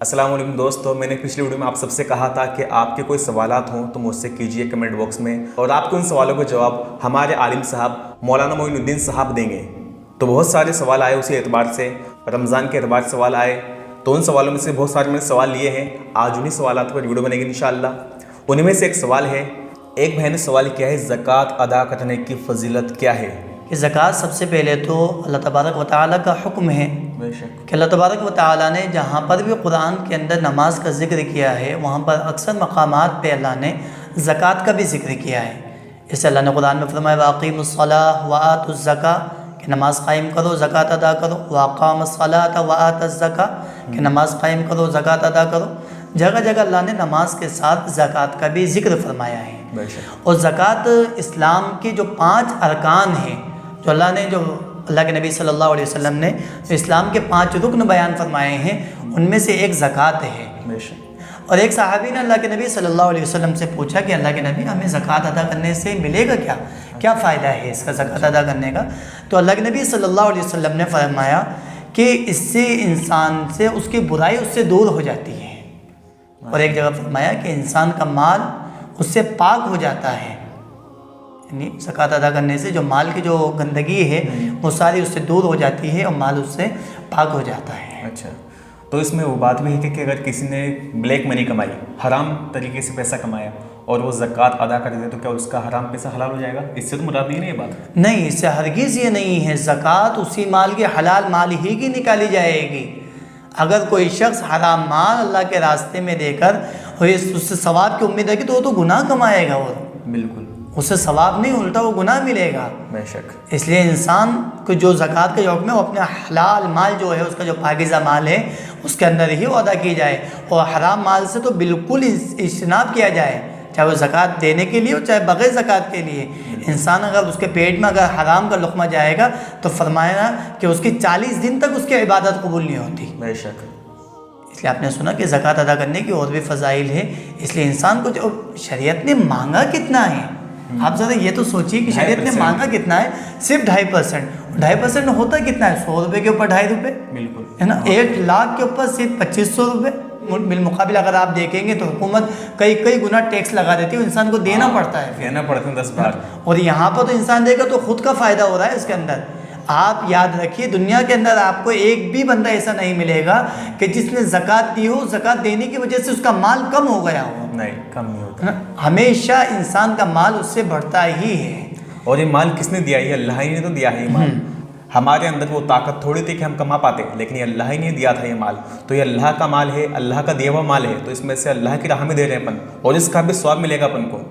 अस्सलाम वालेकुम दोस्तों, मैंने पिछली वीडियो में आप सबसे कहा था कि आपके कोई सवालात हों तो मुझसे कीजिए कमेंट बॉक्स में, और आपके उन सवालों के जवाब हमारे आलिम साहब मौलाना मोइनुद्दीन साहब देंगे। तो बहुत सारे सवाल आए उसी एतबार से, रमज़ान के एतबार से सवाल आए, तो उन सवालों में से बहुत सारे मैंने सवाल लिए हैं। आज उन्हीं सवालात पर वीडियो बनेगी इंशाअल्लाह। उन्हीं में से एक सवाल है, एक बहन ने सवाल किया है, ज़कात अदा करने की फजीलत क्या है? कि ज़कात सबसे पहले तो अल्लाह तबारक व तआला का हुक्म है कि अल्लाह तबारक व तआला ने जहाँ पर भी कुरान के अंदर नमाज का ज़िक्र किया है वहाँ पर अक्सर मकामात पे अल्लाह ने ज़कात का भी ज़िक्र किया है। इससे अल्लाह ने कुरान में फरमाया वाक़ीमुस्सलाह व आतुज़्ज़का कि नमाज़ कायम करो ज़कात अदा करो, वाक़ामस्सलात व आतुज़्ज़का कि नमाज़ कायम करो ज़कात अदा करो। जगह जगह अल्लाह ने नमाज के साथ ज़कात का भी ज़िक्र फरमाया है। और ज़कात इस्लाम की जो 5 अरकान हैं, जो अल्लाह के नबी सल्लल्लाहु अलैहि वसल्लम ने इस्लाम के 5 रुकन बयान फरमाए हैं, उनमें से एक ज़कात है। और एक सहाबी ने अल्लाह के नबी सल्लल्लाहु अलैहि वसल्लम से पूछा कि अल्लाह के नबी, हमें ज़कात अदा करने से मिलेगा क्या फ़ायदा है इसका ज़कात अदा करने का? तो अल्लाह के नबी सल्लल्लाहु अलैहि वसल्लम ने फरमाया कि इससे इंसान से उसकी बुराई उससे दूर हो जाती है। और एक जगह फरमाया कि इंसान का माल उससे पाक हो जाता है, यानी ज़कात अदा करने से जो माल की जो गंदगी है वो सारी उससे दूर हो जाती है और माल उससे पाक हो जाता है। अच्छा, तो इसमें वो बात भी है कि अगर किसी ने ब्लैक मनी कमाई, हराम तरीके से पैसा कमाया और वो ज़कात अदा कर दे तो क्या उसका हराम पैसा हलाल हो जाएगा? इससे तो मुराद नहीं है ये बात? नहीं, इससे हरगिज़ ये नहीं है। ज़कात उसी माल के हलाल माल ही की निकाली जाएगी। अगर कोई शख्स हराम माल अल्लाह के रास्ते में देकर उससे सवाब की उम्मीद है कि तो वो तो गुनाह कमाएगा, वो बिल्कुल उससे सवाब नहीं, उल्टा वो गुनाह मिलेगा। बेशक। इसलिए इंसान को जो ज़कात का हुक्म है वो अपने हलाल माल जो है, उसका जो पाकीज़ा माल है उसके अंदर ही वो अदा की जाए, और हराम माल से तो बिल्कुल इज्तनाब किया जाए, चाहे वो ज़कात देने के लिए हो चाहे बग़ैर ज़कात के लिए। इंसान अगर उसके पेट में अगर हराम का लुक़मा जाएगा तो फरमाया कि उसकी 40 दिन तक उसकी इबादत कबूल नहीं होती। बेशक। इसलिए आपने सुना कि ज़कात अदा करने की और भी फ़ज़ाइल है। इसलिए इंसान को जो शरीयत ने मांगा कितना है, आप ज़रा ये तो सोचिए कि शरीयत ने मांगा कितना है, सिर्फ 2.5%। 2.5% होता कितना है? 100 रुपये के ऊपर 2.5 रुपये, बिल्कुल है ना। 1 लाख के ऊपर सिर्फ 2500 रुपये। बिलमुकाबिल अगर आप देखेंगे तो हुकूमत कई गुना टैक्स लगा देती है, इंसान को देना पड़ता है, देना पड़ता है 10 बार। और यहाँ पर तो इंसान देगा तो खुद का फ़ायदा हो रहा है इसके अंदर। आप याद रखिए, दुनिया के अंदर आपको एक भी बंदा ऐसा नहीं मिलेगा कि जिसने ज़कात दी हो, ज़कात देने की वजह से उसका माल कम हो गया हो। नहीं, कम नहीं होता। हमेशा इंसान का माल उससे बढ़ता ही है। और ये माल किसने दिया? ये अल्लाह ही ने तो दिया है ये माल। हमारे अंदर वो ताकत थोड़ी थी कि हम कमा पाते, लेकिन ये अल्लाह ही ने दिया था ये माल। तो ये अल्लाह का माल है, अल्लाह का दिया हुआ माल है, तो इसमें से अल्लाह की राह में दे रहे हैं अपन, और इसका भी स्वाब मिलेगा अपन को।